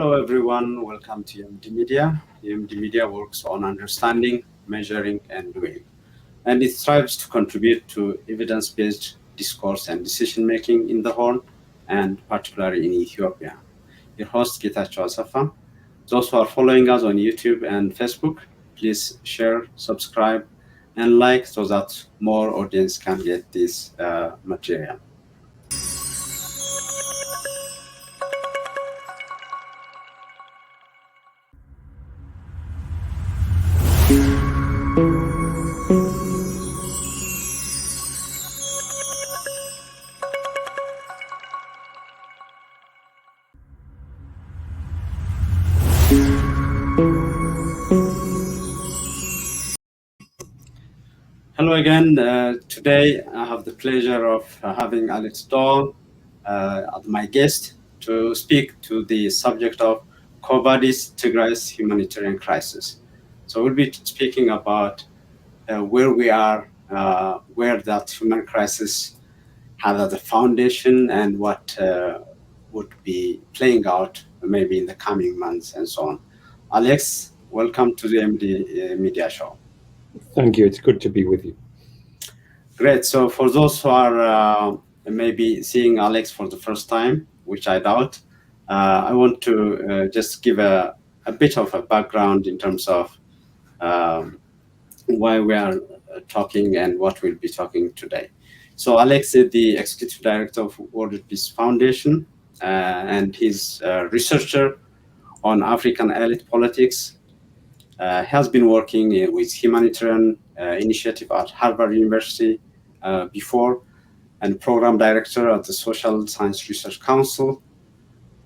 Hello everyone, welcome to UMD Media. UMD Media works on understanding, measuring, and doing. And it strives to contribute to evidence-based discourse and decision-making in the Horn, and particularly in Ethiopia. Your host, Getachew Asafa. Those who are following us on YouTube and Facebook, please share, subscribe, and like so that more audience can get this material. Hello again. Today I have the pleasure of having Alex Dahl as my guest to speak to the subject of Vadis Tigray's humanitarian crisis. So we'll be speaking about where we are, where that human crisis has as a foundation, and what would be playing out maybe in the coming months and so on. Alex, welcome to the MD Media Show. Thank you. It's good to be with you. Great. So for those who are maybe seeing Alex for the first time, which I doubt, I want to just give a bit of a background in terms of why we are talking and what we'll be talking today. So Alex is the Executive Director of World Peace Foundation, and he's a researcher on African elite politics. Has been working with Humanitarian initiative at Harvard University before, and program director at the Social Science Research Council.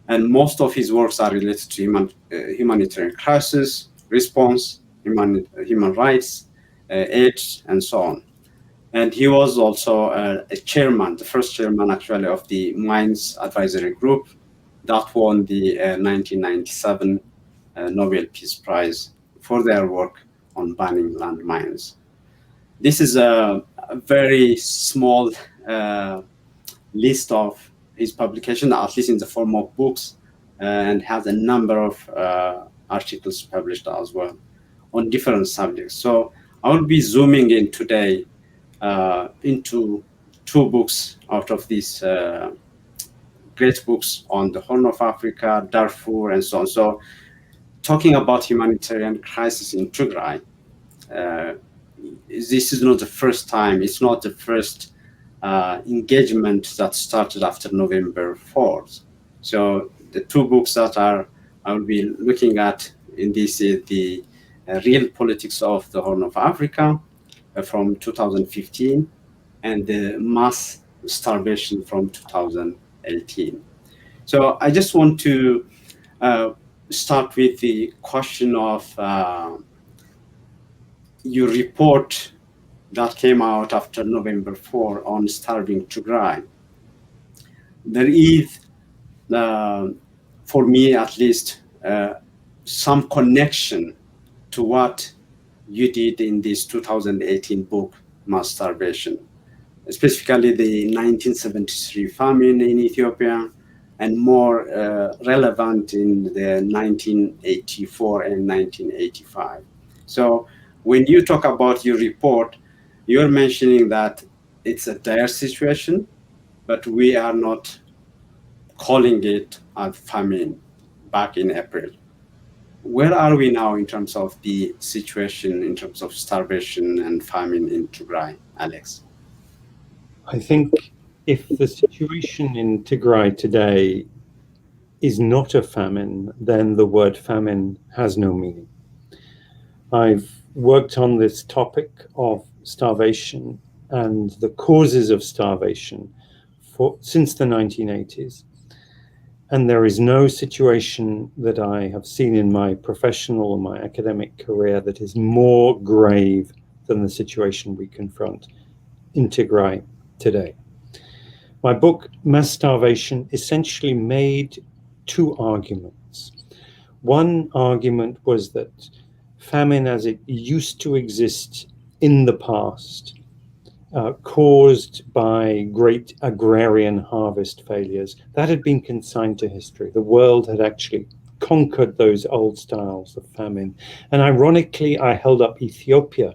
And most of his works are related to humanitarian crisis, response, human rights, aid, and so on. And he was also a chairman, the first chairman actually of the Mines Advisory Group that won the 1997 Nobel Peace Prize for their work on banning landmines. This is a very small list of his publication, at least in the form of books, and has a number of articles published as well on different subjects. So I will be zooming in today into two books out of these great books on the Horn of Africa, Darfur, and so on. So talking about humanitarian crisis in Tigray, this is not the first time, it's not the first engagement that started after November 4th. So the two books that I will be looking at in this is the Real Politics of the Horn of Africa from 2015 and the Mass Starvation from 2018. So I just want to start with the question of your report that came out after November 4 on starving Tigray. There is, for me at least, some connection to what you did in this 2018 book, Mass Starvation, specifically the 1973 famine in Ethiopia, and more relevant in the 1984 and 1985. So when you talk about your report, you're mentioning that it's a dire situation, but we are not calling it a famine back in April. Where are we now in terms of the situation, in terms of starvation and famine in Tigray, Alex? I think if the situation in Tigray today is not a famine, then the word famine has no meaning. I've worked on this topic of starvation and the causes of starvation since the 1980s. And there is no situation that I have seen in my professional or my academic career that is more grave than the situation we confront in Tigray today. My book, Mass Starvation, essentially made two arguments. One argument was that famine as it used to exist in the past, caused by great agrarian harvest failures, that had been consigned to history. The world had actually conquered those old styles of famine. And ironically, I held up Ethiopia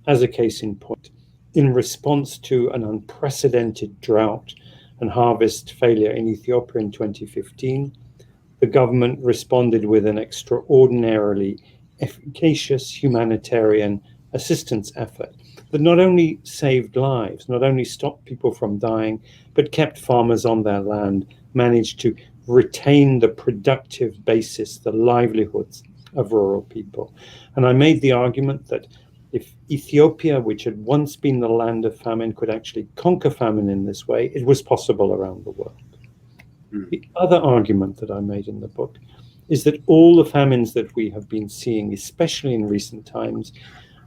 as a case in point. In response to an unprecedented drought and harvest failure in Ethiopia in 2015, the government responded with an extraordinarily efficacious humanitarian assistance effort that not only saved lives, not only stopped people from dying, but kept farmers on their land, managed to retain the productive basis, the livelihoods of rural people. And I made the argument that if Ethiopia, which had once been the land of famine, could actually conquer famine in this way, it was possible around the world. The other argument that I made in the book is that all the famines that we have been seeing, especially in recent times,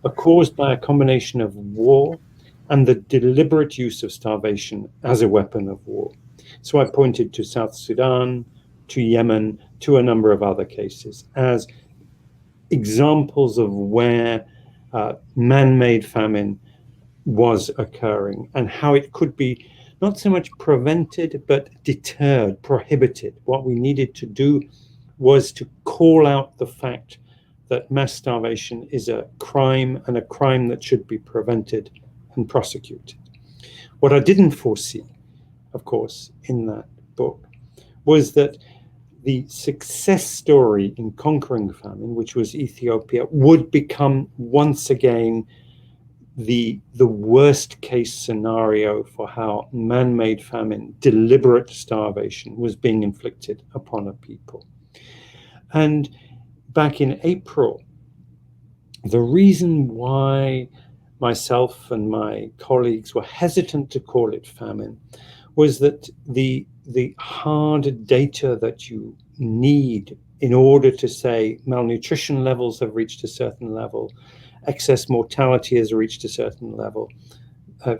are caused by a combination of war and the deliberate use of starvation as a weapon of war. So I pointed to South Sudan, to Yemen, to a number of other cases as examples of where man-made famine was occurring and how it could be not so much prevented, but deterred, prohibited. What we needed to do was to call out the fact that mass starvation is a crime and a crime that should be prevented and prosecuted. What I didn't foresee, of course, in that book was that the success story in conquering famine, which was Ethiopia, would become once again the worst case scenario for how man-made famine, deliberate starvation, was being inflicted upon a people. And back in April, the reason why myself and my colleagues were hesitant to call it famine was that the hard data that you need in order to say malnutrition levels have reached a certain level, excess mortality has reached a certain level,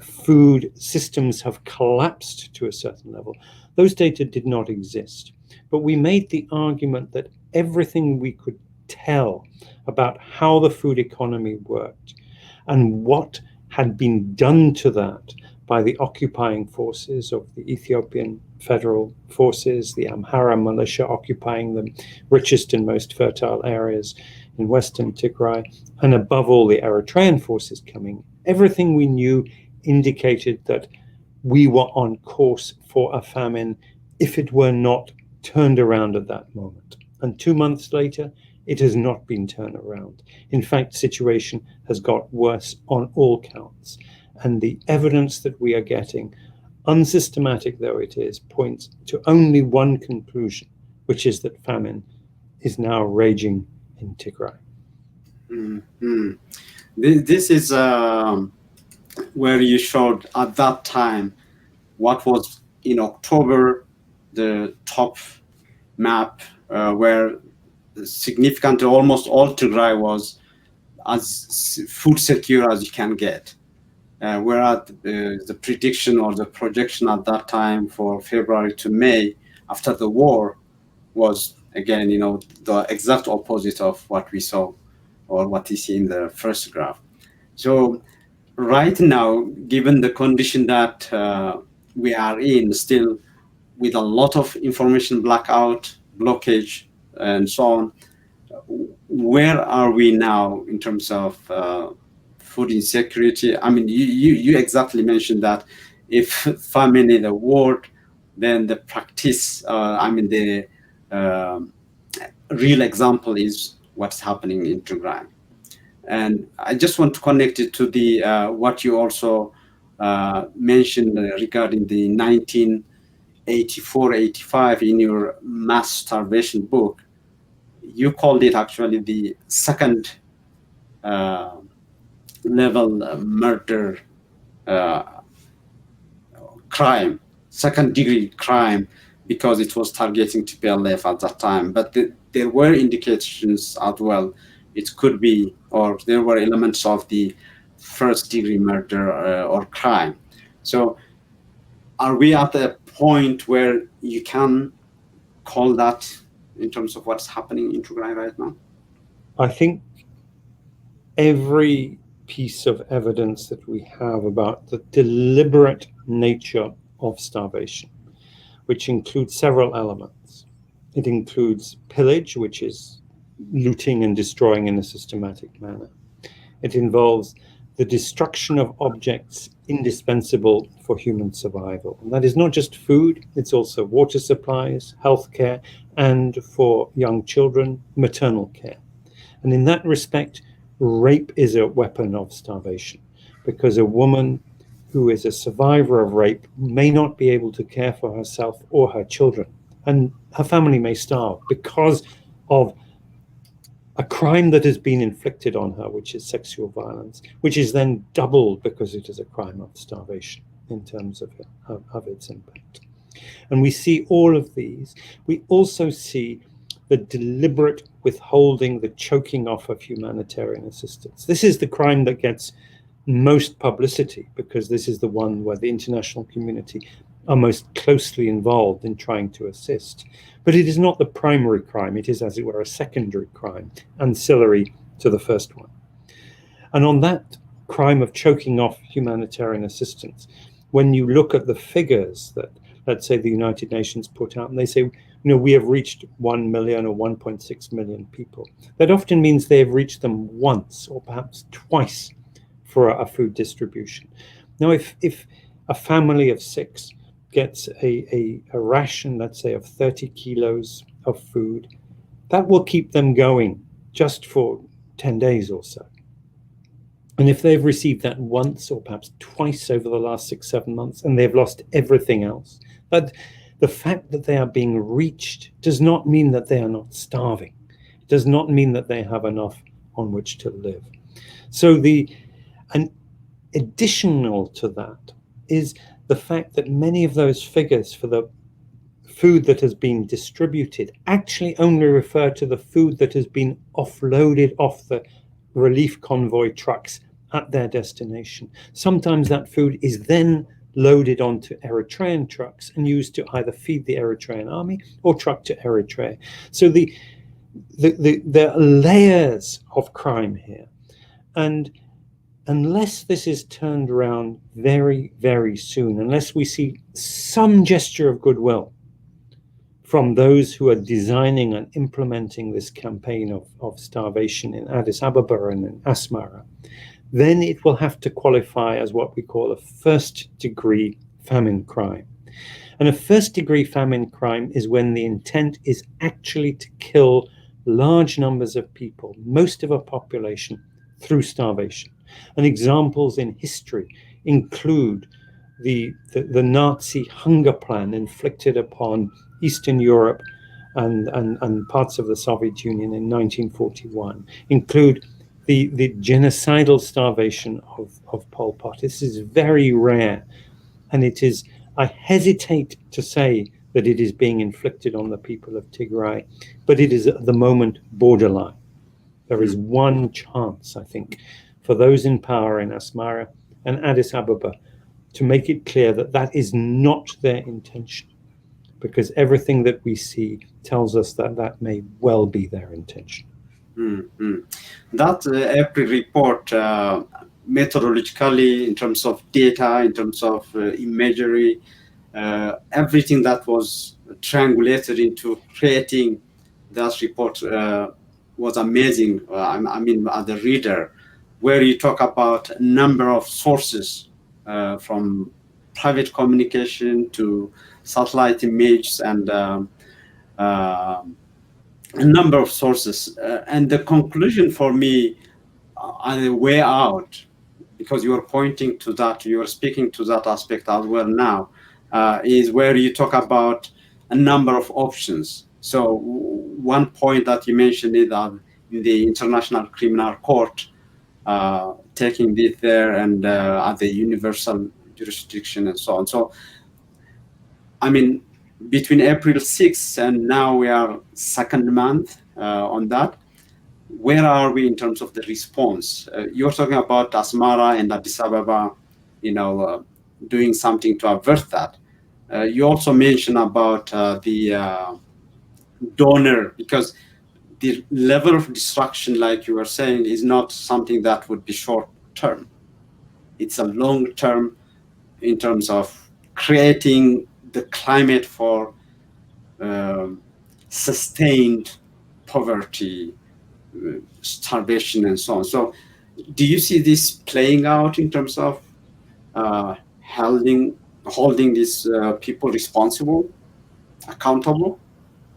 food systems have collapsed to a certain level. Those data did not exist. But we made the argument that everything we could tell about how the food economy worked and what had been done to that by the occupying forces of the Ethiopian federal forces, the Amhara militia occupying the richest and most fertile areas in western Tigray, and above all the Eritrean forces coming. Everything we knew indicated that we were on course for a famine if it were not turned around at that moment. And 2 months later, it has not been turned around. In fact, the situation has got worse on all counts. And the evidence that we are getting, unsystematic though it is, points to only one conclusion, which is that famine is now raging in Tigray. Mm-hmm. This is where you showed at that time what was in October the top map where significant, almost all Tigray was as food secure as you can get. Whereas the prediction or the projection at that time for February to May after the war was, again, the exact opposite of what we saw or what you see in the first graph. So right now, given the condition that we are in, still with a lot of information blackout, blockage, and so on, where are we now in terms of food insecurity? I mean, you exactly mentioned that if famine is a word, then the practice, the real example is what's happening in Tigray. And I just want to connect it to the what you also mentioned regarding the 1984-85 in your mass starvation book. You called it actually the second level murder crime, second degree crime, because it was targeting TPLF at that time. But there were indications as well. It could be, or there were elements of the first degree murder or crime. So are we at a point where you can call that in terms of what's happening in Tigray right now? I think every piece of evidence that we have about the deliberate nature of starvation, which includes several elements. It includes pillage, which is looting and destroying in a systematic manner. It involves the destruction of objects indispensable for human survival. And that is not just food, it's also water supplies, healthcare, and for young children, maternal care. And in that respect, rape is a weapon of starvation, because a woman who is a survivor of rape may not be able to care for herself or her children, and her family may starve because of a crime that has been inflicted on her, which is sexual violence, which is then doubled because it is a crime of starvation in terms of its impact. And we see all of these. We also see the deliberate withholding, the choking off of humanitarian assistance. This is the crime that gets most publicity, because this is the one where the international community are most closely involved in trying to assist. But it is not the primary crime. It is, as it were, a secondary crime, ancillary to the first one. And on that crime of choking off humanitarian assistance, when you look at the figures that, let's say, the United Nations put out, and they say, we have reached 1 million or 1.6 million people, that often means they have reached them once or perhaps twice for a food distribution. Now, if a family of 6 gets a ration, let's say, of 30 kilos of food, that will keep them going just for 10 days or so. And if they've received that once or perhaps twice over the last 6-7 months, and they've lost everything else, but the fact that they are being reached does not mean that they are not starving. It does not mean that they have enough on which to live. So and additional to that is the fact that many of those figures for the food that has been distributed actually only refer to the food that has been offloaded off the relief convoy trucks at their destination. Sometimes that food is then loaded onto Eritrean trucks and used to either feed the Eritrean army or truck to Eritrea. So there are layers of crime here. And unless this is turned around very, very soon, unless we see some gesture of goodwill from those who are designing and implementing this campaign of starvation in Addis Ababa and in Asmara, then it will have to qualify as what we call a first-degree famine crime. And a first-degree famine crime is when the intent is actually to kill large numbers of people, most of a population, through starvation. And examples in history include the Nazi hunger plan inflicted upon Eastern Europe and parts of the Soviet Union in 1941, include the genocidal starvation of Pol Pot. This is very rare, and I hesitate to say that it is being inflicted on the people of Tigray, but it is at the moment borderline. There is one chance, I think, for those in power in Asmara and Addis Ababa to make it clear that that is not their intention, because everything that we see tells us that that may well be their intention. Mm-hmm. That April report, methodologically, in terms of data, in terms of imagery, everything that was triangulated into creating that report was amazing. I mean, as a reader, where you talk about a number of sources, from private communication to satellite images and a number of sources. And the conclusion for me on the way out, because you are pointing to that, you are speaking to that aspect as well now, is where you talk about a number of options. So one point that you mentioned is that in the International Criminal Court, taking this there and at the universal jurisdiction and so on. So, I mean, between April 6th and now we are second month on that. Where are we in terms of the response? You're talking about Asmara and Addis Ababa, doing something to avert that. You also mentioned about the donor, because the level of destruction, like you were saying, is not something that would be short term. It's a long term in terms of creating the climate for sustained poverty, starvation, and so on. So, do you see this playing out in terms of holding these people responsible, accountable?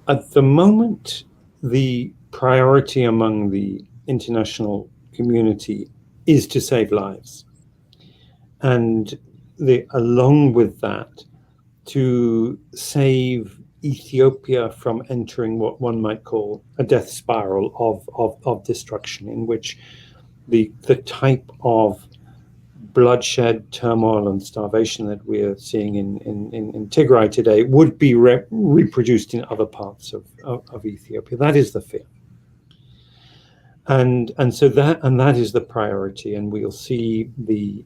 At the moment, the priority among the international community is to save lives. And along with that, to save Ethiopia from entering what one might call a death spiral of destruction, in which the type of bloodshed, turmoil, and starvation that we're seeing in Tigray today would be reproduced in other parts of Ethiopia. That is the fear. And so that is the priority, and we'll see the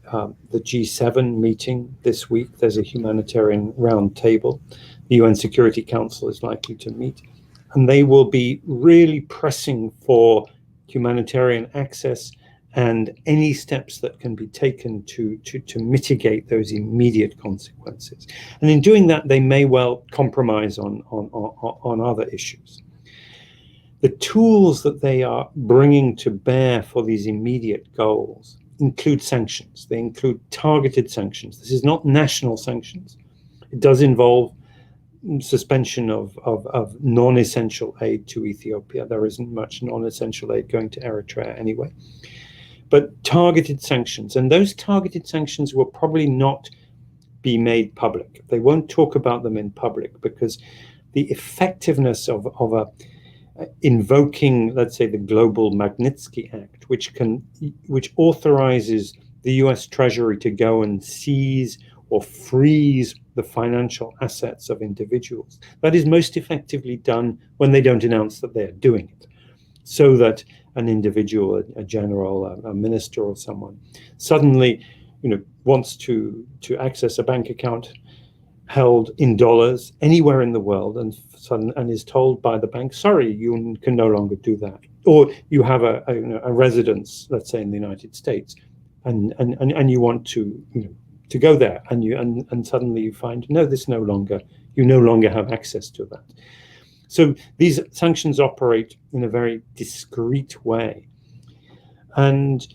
G7 meeting this week. There's a humanitarian roundtable. The UN Security Council is likely to meet, and they will be really pressing for humanitarian access and any steps that can be taken to mitigate those immediate consequences. And in doing that, they may well compromise on other issues. The tools that they are bringing to bear for these immediate goals include sanctions. They include targeted sanctions. This is not national sanctions. It does involve suspension of non-essential aid to Ethiopia. There isn't much non-essential aid going to Eritrea anyway. But targeted sanctions, and those targeted sanctions will probably not be made public. They won't talk about them in public because the effectiveness of invoking, let's say, the Global Magnitsky Act, which authorizes the US Treasury to go and seize or freeze the financial assets of individuals. That is most effectively done when they don't announce that they're doing it, so that an individual, a general, a minister, or someone suddenly, wants to access a bank account held in dollars anywhere in the world, and is told by the bank, sorry, you can no longer do that. Or you have a residence, let's say in the United States, and you want to go there, and suddenly you find you no longer have access to that. So these sanctions operate in a very discreet way, and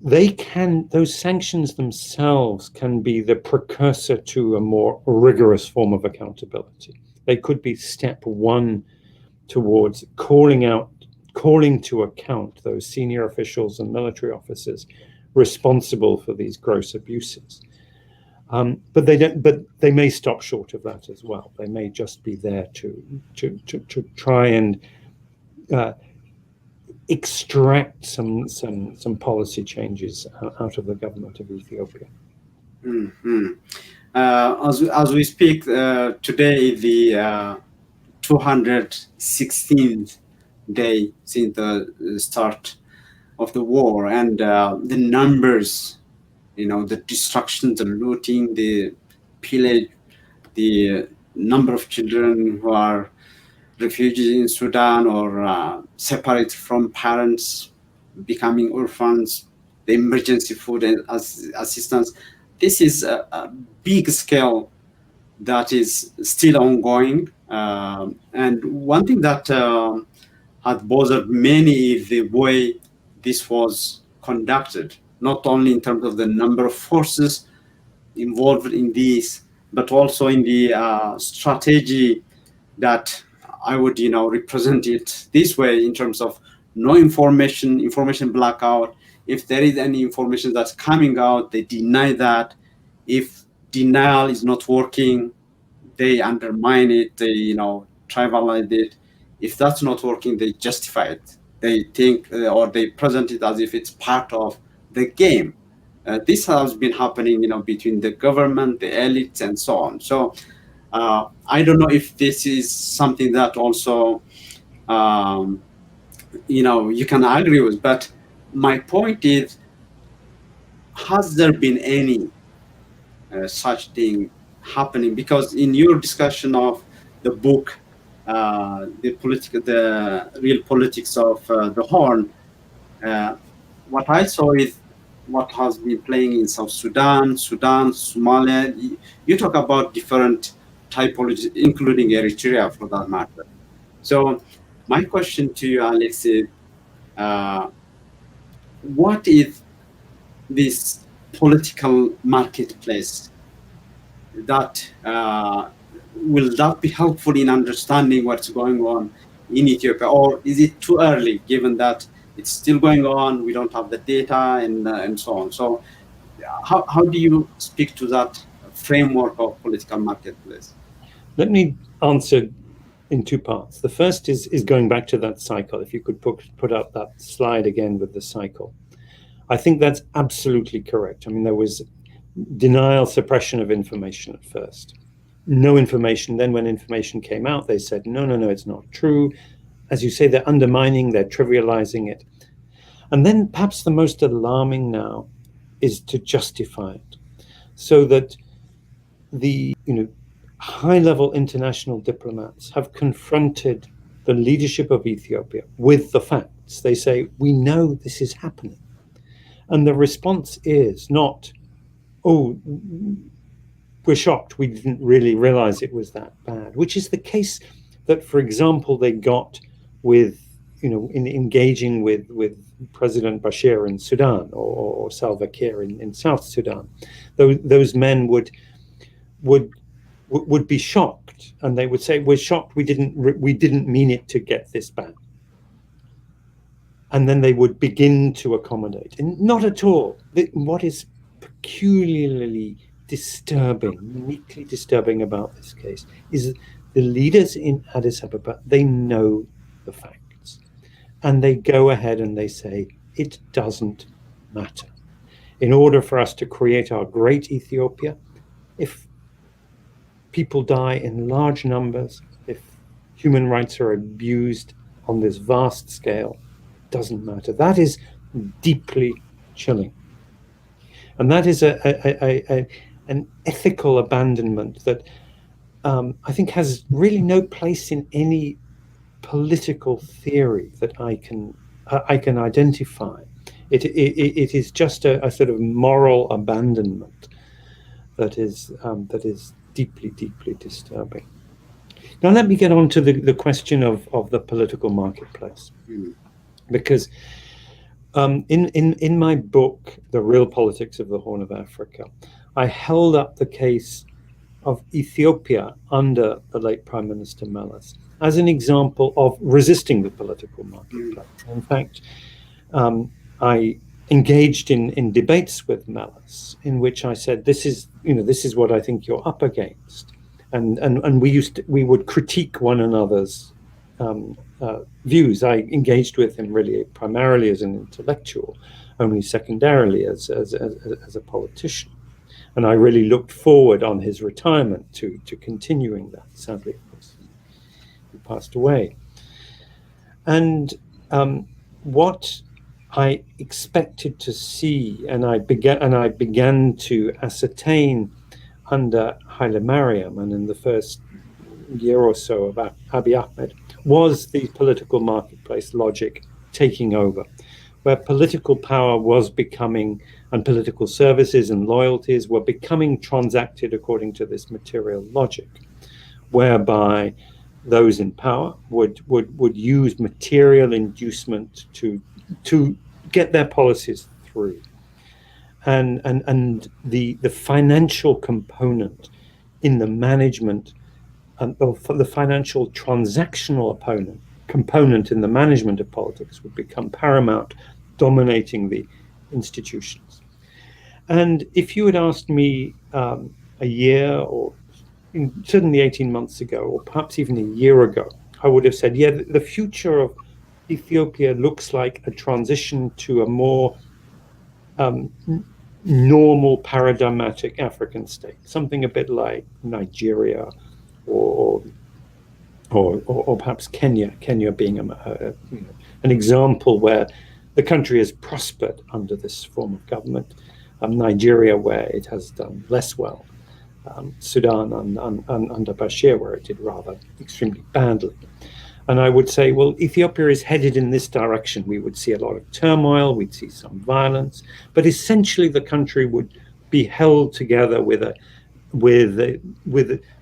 those sanctions themselves can be the precursor to a more rigorous form of accountability. They could be step one towards calling to account those senior officials and military officers responsible for these gross abuses. But they may stop short of that as well. They may just be there to try and extract some policy changes out of the government of Ethiopia. Mm-hmm. As we speak today, the 216th day since the start of the war, and the numbers, the destruction, the looting, the pillage, the number of children who are refugees in Sudan or separated from parents, becoming orphans, the emergency food and assistance. This is a big scale that is still ongoing. And one thing that had bothered many is the way this was conducted, not only in terms of the number of forces involved in this, but also in the strategy that I would, represent it this way in terms of no information blackout. If there is any information that's coming out, they deny that. If denial is not working, they undermine it, they, trivialize it. If that's not working, they justify it. They think or they present it as if it's part of the game. This has been happening, between the government, the elites, and so on. So I don't know if this is something that also, you can agree with. But my point is, has there been any such thing happening? Because in your discussion of the book, the real politics of the Horn, what I saw is what has been playing in South Sudan, Somalia. You talk about different typologies, including Eritrea for that matter. So my question to you, Alex, is what is this political marketplace that will that be helpful in understanding what's going on in Ethiopia, or is it too early given that it's still going on, we don't have the data and so on? So how do you speak to that framework of political marketplace? Let me answer in two parts. The first is going back to that cycle. If you could put up that slide again with the cycle. I think that's absolutely correct. I mean, there was denial, suppression of information at first. No information. Then when information came out, they said, no, it's not true. As you say, they're undermining, they're trivializing it. And then perhaps the most alarming now is to justify it, so that the high-level international diplomats have confronted the leadership of Ethiopia with the facts. They say, we know this is happening. And the response is not, oh, we're shocked, we didn't really realize it was that bad, which is the case that, for example, they got with, in engaging with President Bashir in Sudan, or Salva Kiir in South Sudan. Those men would be shocked, and they would say, we're shocked, we didn't mean it to get this bad. And then they would begin to accommodate. And not at all. What is peculiarly disturbing, uniquely disturbing about this case is the leaders in Addis Ababa, they know the facts. And they go ahead and they say, it doesn't matter. In order for us to create our great Ethiopia, if people die in large numbers, if human rights are abused on this vast scale, doesn't matter. That is deeply chilling. And that is an ethical abandonment that I think has really no place in any political theory that I can identify. It is just a sort of moral abandonment that is deeply, deeply disturbing. Now let me get on to the question of the political marketplace. Because in my book, The Real Politics of the Horn of Africa, I held up the case of Ethiopia under the late Prime Minister Meles as an example of resisting the political marketplace. In fact, I engaged in debates with Meles in which I said, this is what I think you're up against. And we would critique one another's views. I engaged with him really primarily as an intellectual, only secondarily as a politician. And I really looked forward on his retirement to continuing that. Sadly, of course, he passed away. And what I expected to see, and I began to ascertain under Haile Mariam and in the first year or so of Abiy Ahmed, was the political marketplace logic taking over, where political power was becoming, and political services and loyalties were becoming transacted according to this material logic, whereby those in power would use material inducement to get their policies through. And the financial component in the management, the financial transactional component in the management of politics would become paramount, dominating the institutions. And if you had asked me a year, or certainly 18 months ago, or perhaps even a year ago, I would have said, yeah, the future of Ethiopia looks like a transition to a more normal, paradigmatic African state, something a bit like Nigeria, or perhaps Kenya being an example where the country has prospered under this form of government. Nigeria, where it has done less well. Sudan under Bashir, where it did rather extremely badly. And I would say, well, Ethiopia is headed in this direction. We would see a lot of turmoil, we'd see some violence, but essentially the country would be held together with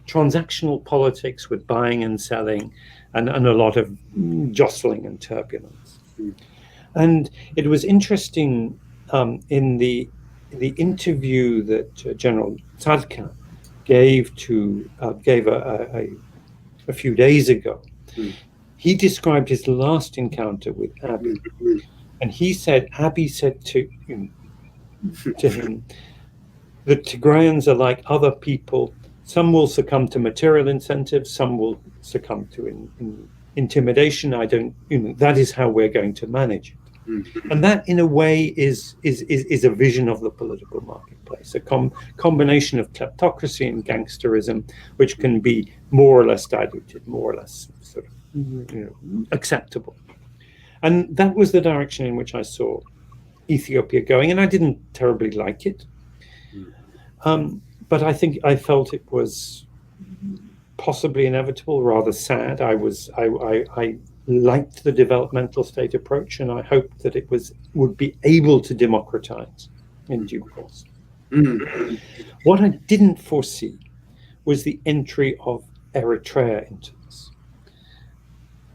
transactional politics, with buying and selling, and a lot of jostling and turbulence. And it was interesting in the interview that General Tzadka gave a few days ago. He described his last encounter with Abiy, and he said Abiy said to him that Tigrayans are like other people. Some will succumb to material incentives, some will succumb to intimidation. That is how we're going to manage it. And that, in a way, is a vision of the political marketplace, a combination of kleptocracy and gangsterism, which can be more or less diluted, more or less sort of acceptable. And that was the direction in which I saw Ethiopia going, and I didn't terribly like it. But I felt it was possibly inevitable, rather sad. I liked the developmental state approach, and I hoped that it would be able to democratize in due course. What I didn't foresee was the entry of Eritrea into this,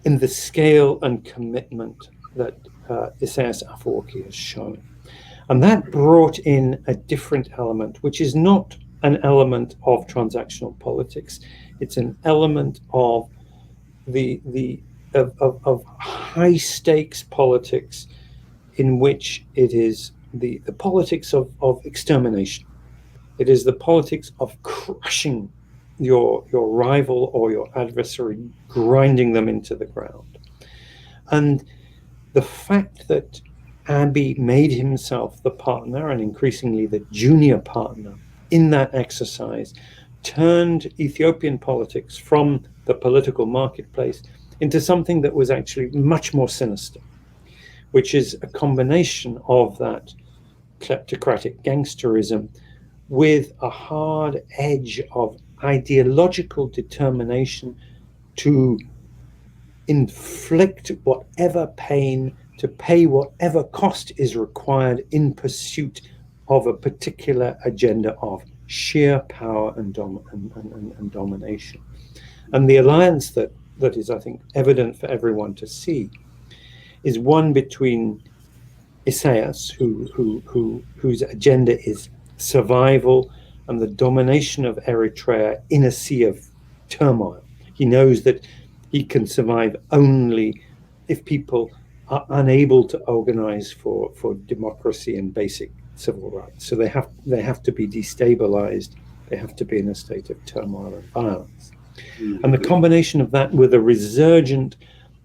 in the scale and commitment that Isaias Afwerki has shown. And that brought in a different element, which is not an element of transactional politics. It's an element of of high stakes politics, in which it is the politics of extermination. It is the politics of crushing your rival or your adversary, grinding them into the ground. And the fact that Abiy made himself the partner, and increasingly the junior partner, in that exercise turned Ethiopian politics from the political marketplace into something that was actually much more sinister, which is a combination of that kleptocratic gangsterism with a hard edge of ideological determination to inflict whatever pain, to pay whatever cost is required in pursuit of a particular agenda of sheer power and domination. And the alliance that is, I think, evident for everyone to see is one between Isaias, whose agenda is survival and the domination of Eritrea in a sea of turmoil. He knows that he can survive only if people are unable to organize for democracy and basic civil rights. So they have to be destabilized. They have to be in a state of turmoil and violence. And the combination of that with a resurgent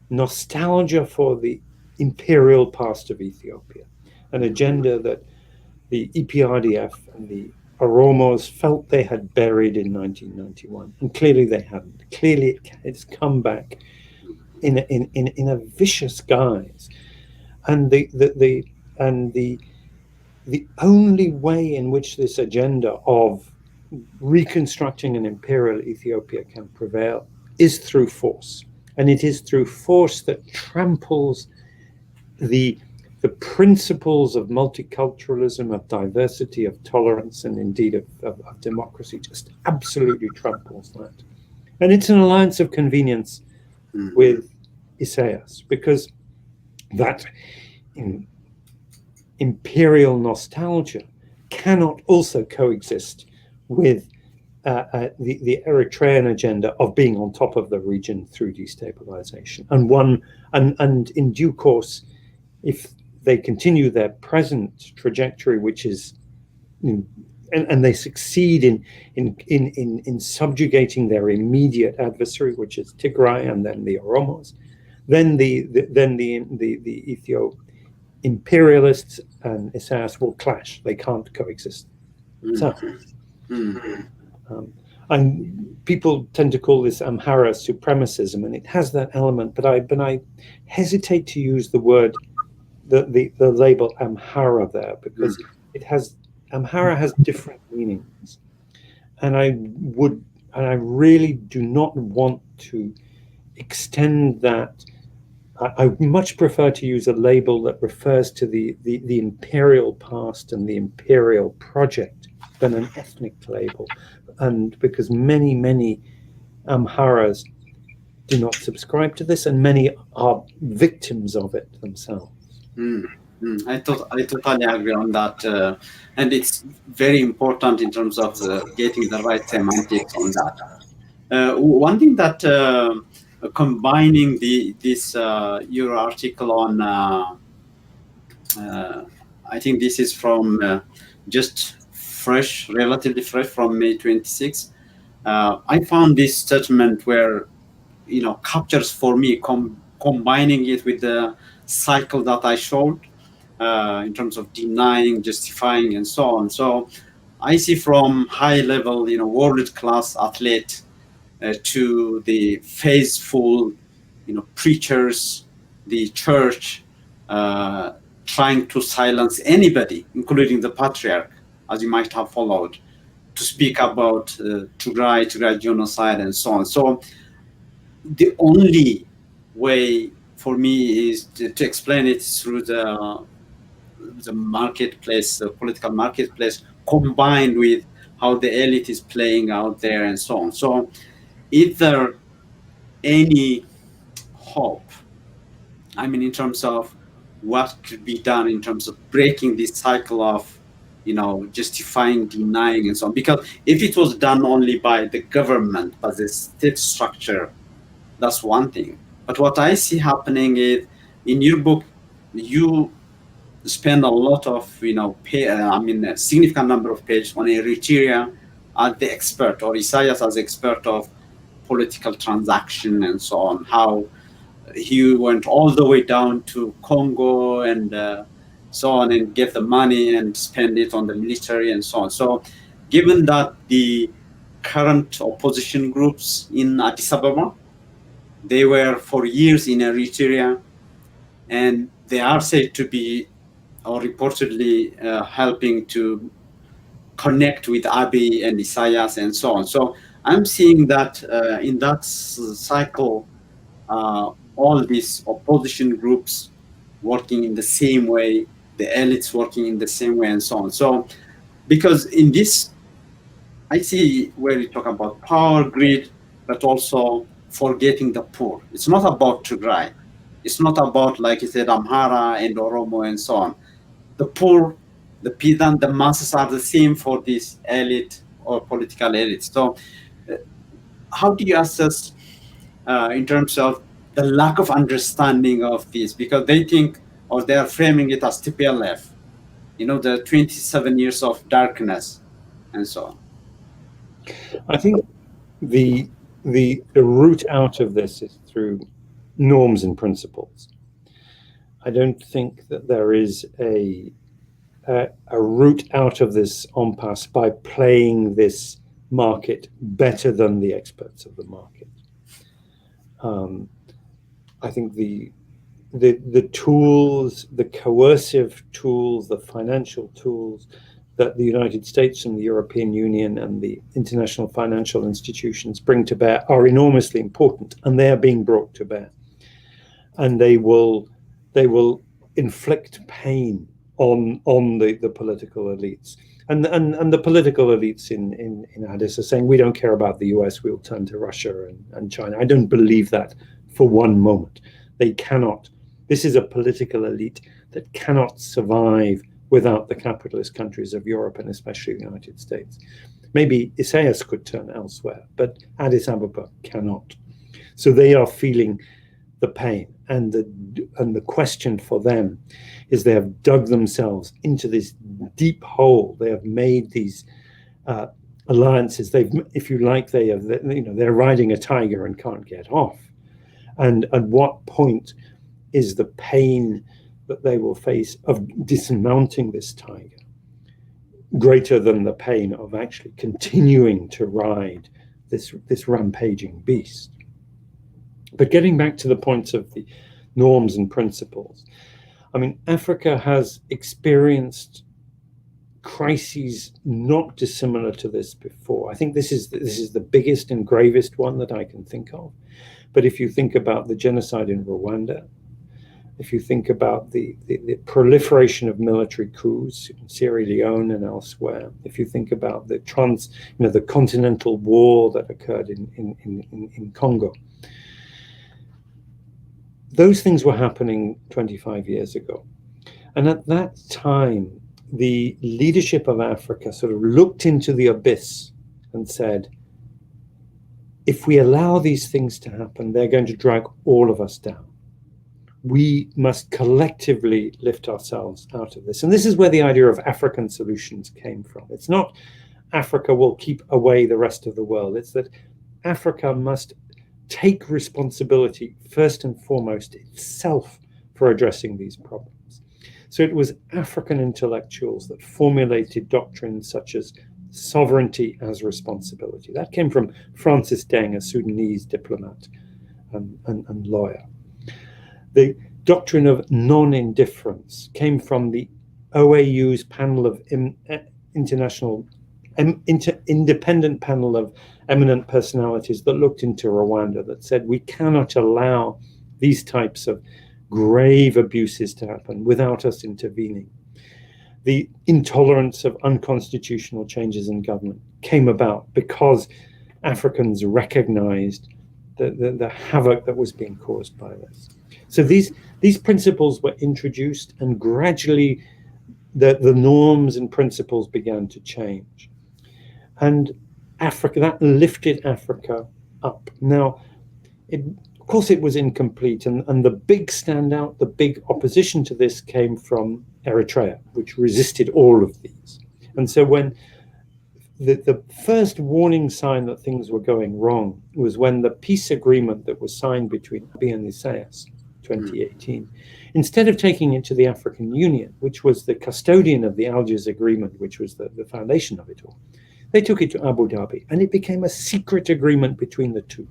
nostalgia for the imperial past of Ethiopia, an agenda that the EPRDF and the Oromos felt they had buried in 1991, and clearly they hadn't. Clearly, it's come back in a vicious guise, and the only way in which this agenda of reconstructing an imperial Ethiopia can prevail is through force, and it is through force that tramples the principles of multiculturalism, of diversity, of tolerance, and indeed of democracy, just absolutely tramples that. And it's an alliance of convenience with Isaias, because that imperial nostalgia cannot also coexist with the Eritrean agenda of being on top of the region through destabilization. And in due course, if they continue their present trajectory, which is, and they succeed in subjugating their immediate adversary, which is Tigray, and then the Oromos, then the Ethio imperialists and Isaias will clash. They can't coexist. So, and people tend to call this Amhara supremacism, and it has that element. But I hesitate to use the word, the label Amhara there, because Amhara has different meanings, and I really do not want to extend that. I much prefer to use a label that refers to the imperial past and the imperial project than an ethnic label, and because many Amharas do not subscribe to this, and many are victims of it themselves. I totally agree on that, and it's very important in terms of getting the right semantics on that. One thing that combining this your article on, I think this is from just fresh, relatively fresh from May 26. I found this statement where captures for me combining it with the cycle that I showed in terms of denying, justifying, and so on. So I see from high level, world class athlete to the faithful, preachers, the church, trying to silence anybody, including the patriarch, as you might have followed, to speak about Tigray genocide and so on. So the only way for me is to explain it through the marketplace, the political marketplace, combined with how the elite is playing out there and so on. So is there any hope, in terms of what could be done in terms of breaking this cycle of justifying, denying, and so on? Because if it was done only by the government, by the state structure, that's one thing. But what I see happening is, in your book, you spend a lot of, a significant number of pages on Eritrea as the expert, or Isaias as expert of political transaction and so on, how he went all the way down to Congo and so on, and get the money and spend it on the military and so on. So given that the current opposition groups in Addis Ababa, they were for years in Eritrea, and they are said to be, or reportedly, helping to connect with Abiy and Isaias and so on. So I'm seeing that in that cycle, all these opposition groups working in the same way, the elites working in the same way, and so on. So, because in this, I see where you talk about power, greed, but also forgetting the poor. It's not about Tigray. It's not about, like you said, Amhara and Oromo and so on. The poor, the peasant, the masses are the same for this elite or political elite. So, how do you assess in terms of the lack of understanding of this? Because they think, or they are framing it as TPLF, the 27 years of darkness and so on. I think the route out of this is through norms and principles. I don't think that there is a route out of this impasse by playing this market better than the experts of the market. I think the tools, the coercive tools, the financial tools that the United States and the European Union and the international financial institutions bring to bear are enormously important, and they are being brought to bear. And they will inflict pain on the political elites. And the political elites in Addis are saying, we don't care about the US, we'll turn to Russia and China. I don't believe that for one moment. They cannot. This is a political elite that cannot survive without the capitalist countries of Europe, and especially the United States. Maybe Isaias could turn elsewhere, but Addis Ababa cannot. So they are feeling the pain, and the question for them is, they have dug themselves into this deep hole. They have made these alliances. If you like, they're riding a tiger and can't get off. And at what point is the pain that they will face of dismounting this tiger greater than the pain of actually continuing to ride this rampaging beast? But getting back to the points of the norms and principles, Africa has experienced crises not dissimilar to this before. I think this is the biggest and gravest one that I can think of. But if you think about the genocide in Rwanda, if you think about the proliferation of military coups in Sierra Leone and elsewhere, if you think about the continental war that occurred in Congo, those things were happening 25 years ago. And at that time, the leadership of Africa sort of looked into the abyss and said, if we allow these things to happen, they're going to drag all of us down. We must collectively lift ourselves out of this. And this is where the idea of African solutions came from. It's not Africa will keep away the rest of the world. It's that Africa must take responsibility, first and foremost, itself for addressing these problems. So it was African intellectuals that formulated doctrines such as sovereignty as responsibility. That came from Francis Deng, a Sudanese diplomat and lawyer. The doctrine of non-indifference came from the OAU's panel of independent panel of eminent personalities that looked into Rwanda, that said we cannot allow these types of grave abuses to happen without us intervening. The intolerance of unconstitutional changes in government came about because Africans recognized the havoc that was being caused by this. So these principles were introduced, and gradually the norms and principles began to change. And Africa, that lifted Africa up. Now, of course, it was incomplete, and the big standout, the big opposition to this came from Eritrea, which resisted all of these. And so when the first warning sign that things were going wrong was when the peace agreement that was signed between Abiy and Isaias, 2018, instead of taking it to the African Union, which was the custodian of the Algiers Agreement, which was the foundation of it all, they took it to Abu Dhabi, and it became a secret agreement between the two.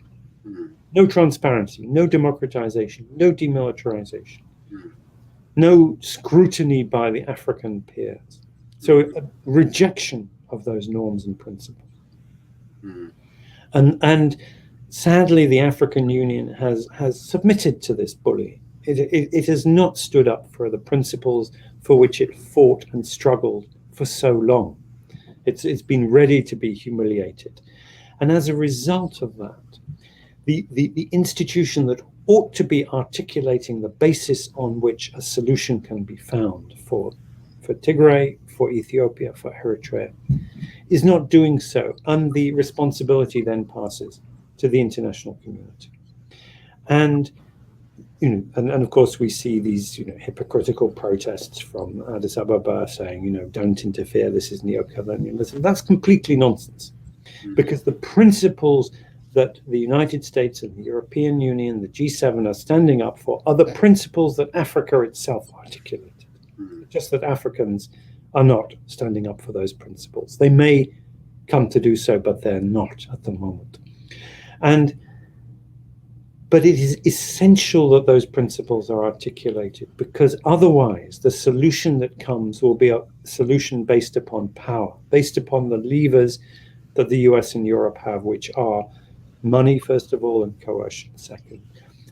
No transparency, no democratization, no demilitarization, no scrutiny by the African peers. So a rejection of those norms and principles. And sadly, the African Union has submitted to this bully. It has not stood up for the principles for which it fought and struggled for so long. It's been ready to be humiliated. And as a result of that, the institution that ought to be articulating the basis on which a solution can be found for Tigray, for Ethiopia, for Eritrea, is not doing so. And the responsibility then passes to the international community. And and of course we see these hypocritical protests from Addis Ababa saying, don't interfere, this is neo-colonialism. That's completely nonsense, because the principles that the United States and the European Union, the G7 are standing up for are the principles that Africa itself articulated. Just that Africans are not standing up for those principles. They may come to do so, but they're not at the moment. But it is essential that those principles are articulated, because otherwise the solution that comes will be a solution based upon power, based upon the levers that the US and Europe have, which are money, first of all, and coercion, second.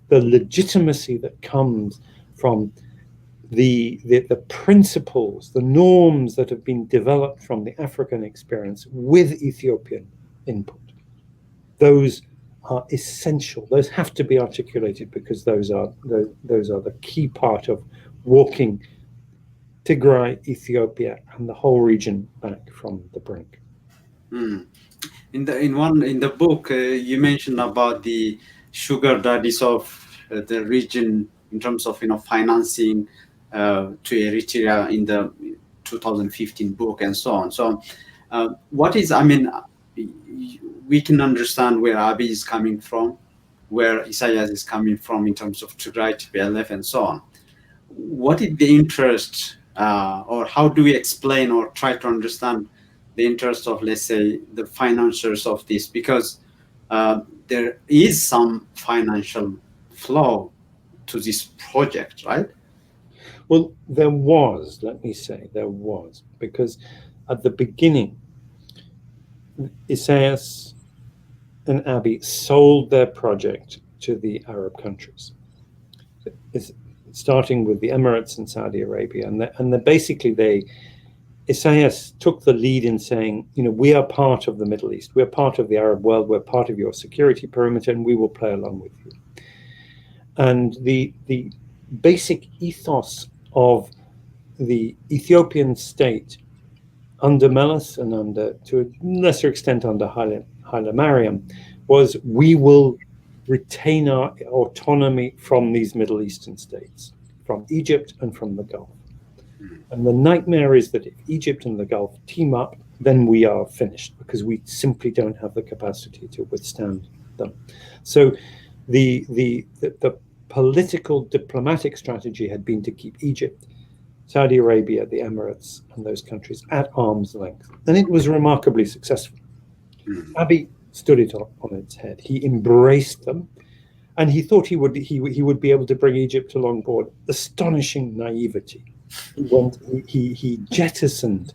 The legitimacy that comes from the principles, the norms that have been developed from the African experience with Ethiopian input, those are essential. Those have to be articulated, because those are the key part of walking Tigray, Ethiopia, and the whole region back from the brink. In the book, you mentioned about the sugar daddies of the region in terms of financing to Eritrea in the 2015 book and so on. So, what is? We can understand where Abiy is coming from, where Isaias is coming from in terms of Tigray, TPLF, and so on. What is the interest, or how do we explain or try to understand the interest of, let's say, the financiers of this? Because there is some financial flow to this project, right? Well, there was, because at the beginning, Isaias and Abiy sold their project to the Arab countries, starting with the Emirates and Saudi Arabia, and basically Isaias took the lead in saying, we are part of the Middle East, we're part of the Arab world, we're part of your security perimeter, and we will play along with you. And the basic ethos of the Ethiopian state under Meles and under, to a lesser extent, under Haile Mariam, was we will retain our autonomy from these Middle Eastern states, from Egypt and from the Gulf. And the nightmare is that if Egypt and the Gulf team up, then we are finished because we simply don't have the capacity to withstand them. So the political diplomatic strategy had been to keep Egypt, Saudi Arabia, the Emirates, and those countries at arm's length. And it was remarkably successful. Abiy stood it on its head. He embraced them, and he thought he would be able to bring Egypt along board. Astonishing naivety. He jettisoned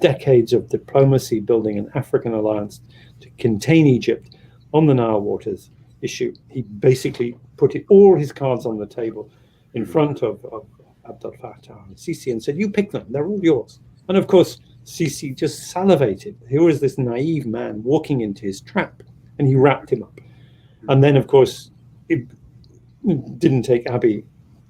decades of diplomacy building an African alliance to contain Egypt on the Nile waters issue. He basically put all his cards on the table in front of Abdel Fattah al-Sisi and said, you pick them, they're all yours. And of course, Sisi just salivated. Here was this naive man walking into his trap, and he wrapped him up. And then, of course, it didn't take Abiy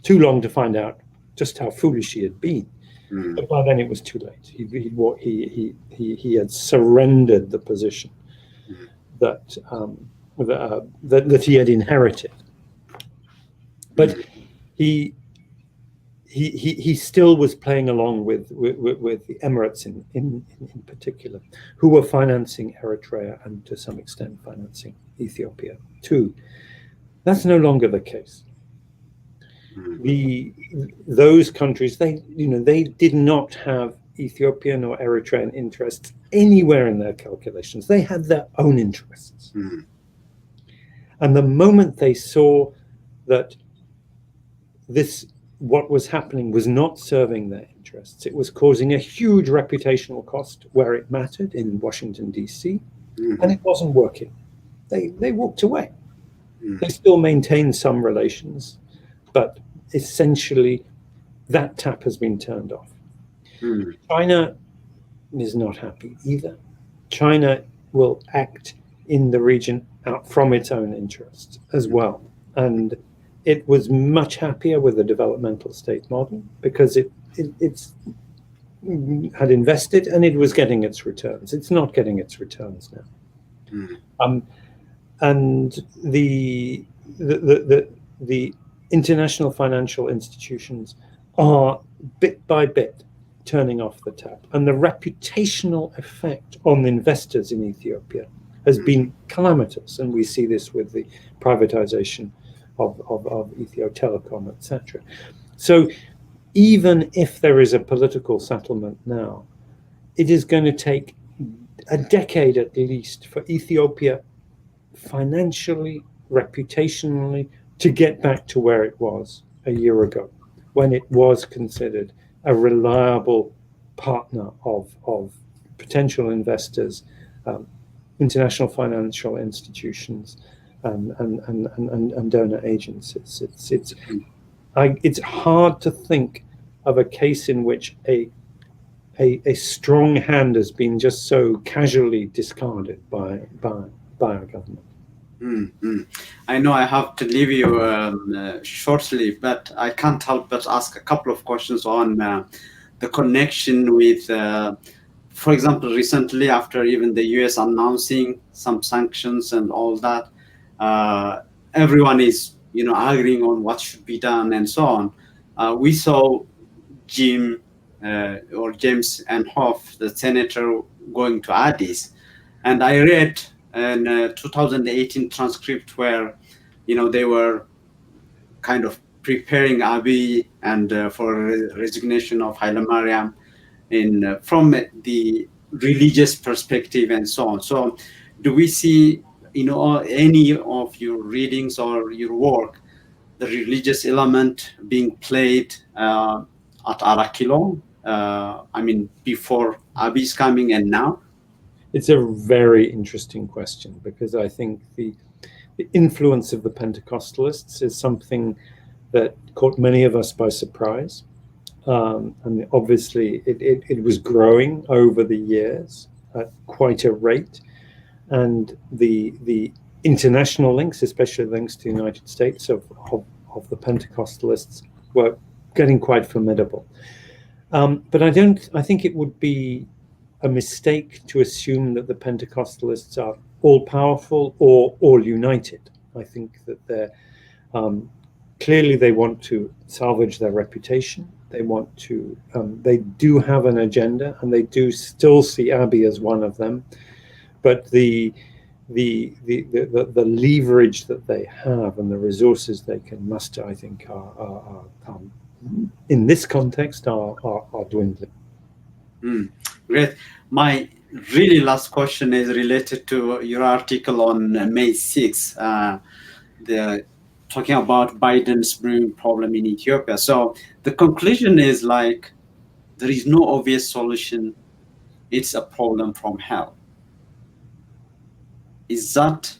too long to find out just how foolish he had been. But by then it was too late. He had surrendered the position that he had inherited. But he still was playing along with the Emirates in particular, who were financing Eritrea and to some extent financing Ethiopia too. That's no longer the case. Those countries, they did not have Ethiopian or Eritrean interests anywhere in their calculations. They had their own interests. And the moment they saw that what was happening was not serving their interests, it was causing a huge reputational cost where it mattered in Washington, D.C., and it wasn't working. They walked away. They still maintained some relations, but essentially that tap has been turned off. China is not happy either. China will act in the region out from its own interests as well. And it was much happier with the developmental state model because it's had invested and it was getting its returns. It's not getting its returns now. And the international financial institutions are bit by bit turning off the tap. And the reputational effect on investors in Ethiopia has been calamitous. And we see this with the privatization of Ethio Telecom, etc. So even if there is a political settlement now, it is going to take a decade at least for Ethiopia financially, reputationally, to get back to where it was a year ago, when it was considered a reliable partner of potential investors, international financial institutions, and donor agencies. It's hard to think of a case in which a strong hand has been just so casually discarded by our government. I know I have to leave you shortly, but I can't help but ask a couple of questions on the connection with, for example, recently after even the US announcing some sanctions and all that, everyone is agreeing on what should be done and so on. We saw James Inhofe, the senator, going to Addis, and I read in 2018 transcript where they were kind of preparing Abiy and for resignation of Haile Mariam from the religious perspective and so on. So do we see any of your readings or your work, the religious element being played at Arakilon, before Abiy's coming and now? It's a very interesting question because I think the influence of the Pentecostalists is something that caught many of us by surprise. And obviously it was growing over the years at quite a rate. And the international links, especially links to the United States of the Pentecostalists were getting quite formidable. But I think it would be a mistake to assume that the Pentecostalists are all powerful or all united. I think that they're clearly they want to salvage their reputation. They want to. They do have an agenda, and they do still see Abiy as one of them. But the leverage that they have and the resources they can muster, I think, are in this context are dwindling. Great. My really last question is related to your article on May 6th, talking about Biden's brewing problem in Ethiopia. So the conclusion is like, there is no obvious solution. It's a problem from hell. Is that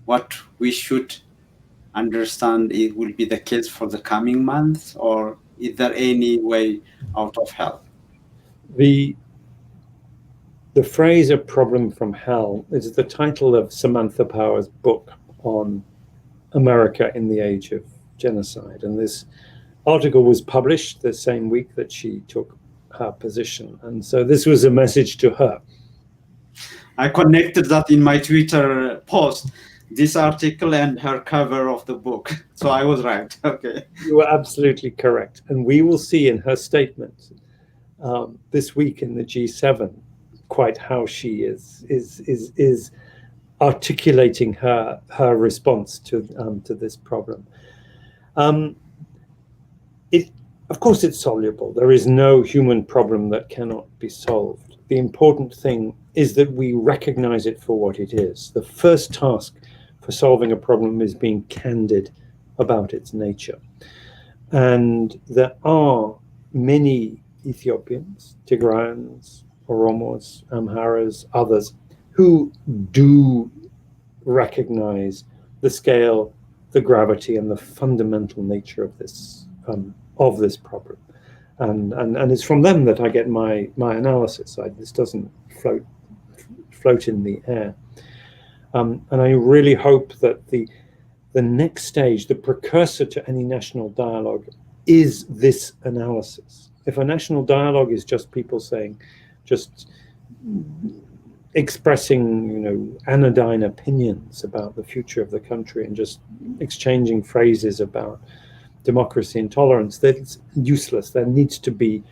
what we should understand it will be the case for the coming months, or is there any way out of hell? The phrase "a problem from hell" is the title of Samantha Power's book on America in the age of genocide. And this article was published the same week that she took her position. And so this was a message to her. I connected that in my Twitter post, this article and her cover of the book. So I was right. Okay. You were absolutely correct. And we will see in her statement this week in the G7 quite how she is articulating her response to this problem. Of course, it's soluble. There is no human problem that cannot be solved. The important thing is that we recognize it for what it is. The first task for solving a problem is being candid about its nature. And there are many Ethiopians, Tigrayans, Oromos, Amharas, others, who do recognize the scale, the gravity, and the fundamental nature of this problem. And it's from them that I get my analysis. This doesn't float in the air. And I really hope that the next stage, the precursor to any national dialogue, is this analysis. If a national dialogue is just people saying, just expressing, anodyne opinions about the future of the country and just exchanging phrases about democracy and tolerance, that's useless. There needs to be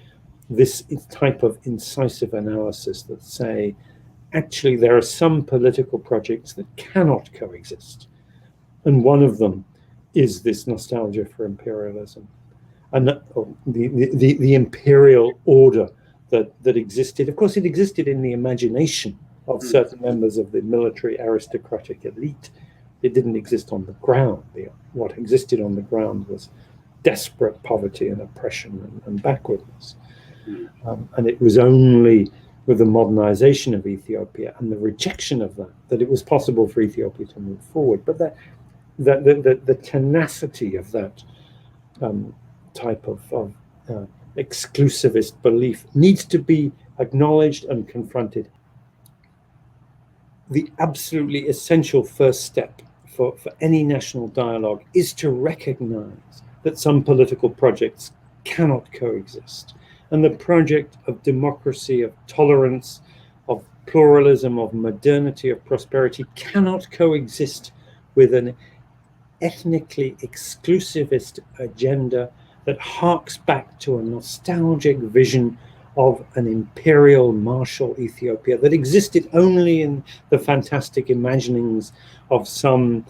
this type of incisive analysis that say, actually, there are some political projects that cannot coexist. And one of them is this nostalgia for imperialism. And the imperial order that existed. Of course, it existed in the imagination of certain members of the military aristocratic elite. It didn't exist on the ground. What existed on the ground was desperate poverty and oppression and backwardness. And it was only with the modernization of Ethiopia and the rejection of that it was possible for Ethiopia to move forward. But the tenacity of that type of exclusivist belief needs to be acknowledged and confronted. The absolutely essential first step for any national dialogue is to recognize that some political projects cannot coexist. And the project of democracy, of tolerance, of pluralism, of modernity, of prosperity cannot coexist with an ethnically exclusivist agenda that harks back to a nostalgic vision of an imperial martial Ethiopia that existed only in the fantastic imaginings of some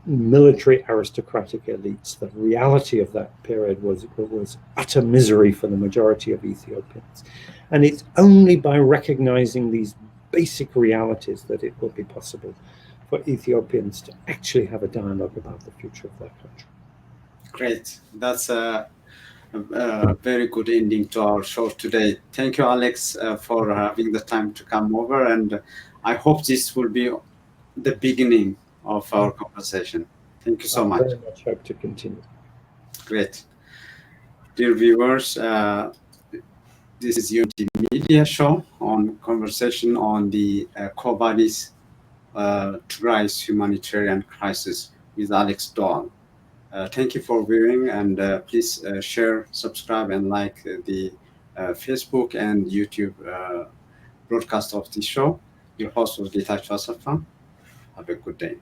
military aristocratic elites. The reality of that period was utter misery for the majority of Ethiopians. And it's only by recognizing these basic realities that it will be possible for Ethiopians to actually have a dialogue about the future of their country. Great. That's a very good ending to our show today. Thank you, Alex, for having the time to come over. And I hope this will be the beginning of our conversation. Thank you so much. I very much hope to continue. Great. Dear viewers, this is Unity Media Show on conversation on the Vadis Tigray's humanitarian crisis with Alex Dahl. Thank you for viewing, and please share, subscribe, and like the Facebook and YouTube broadcast of the show. Your host was Gita Chasafan. Have a good day.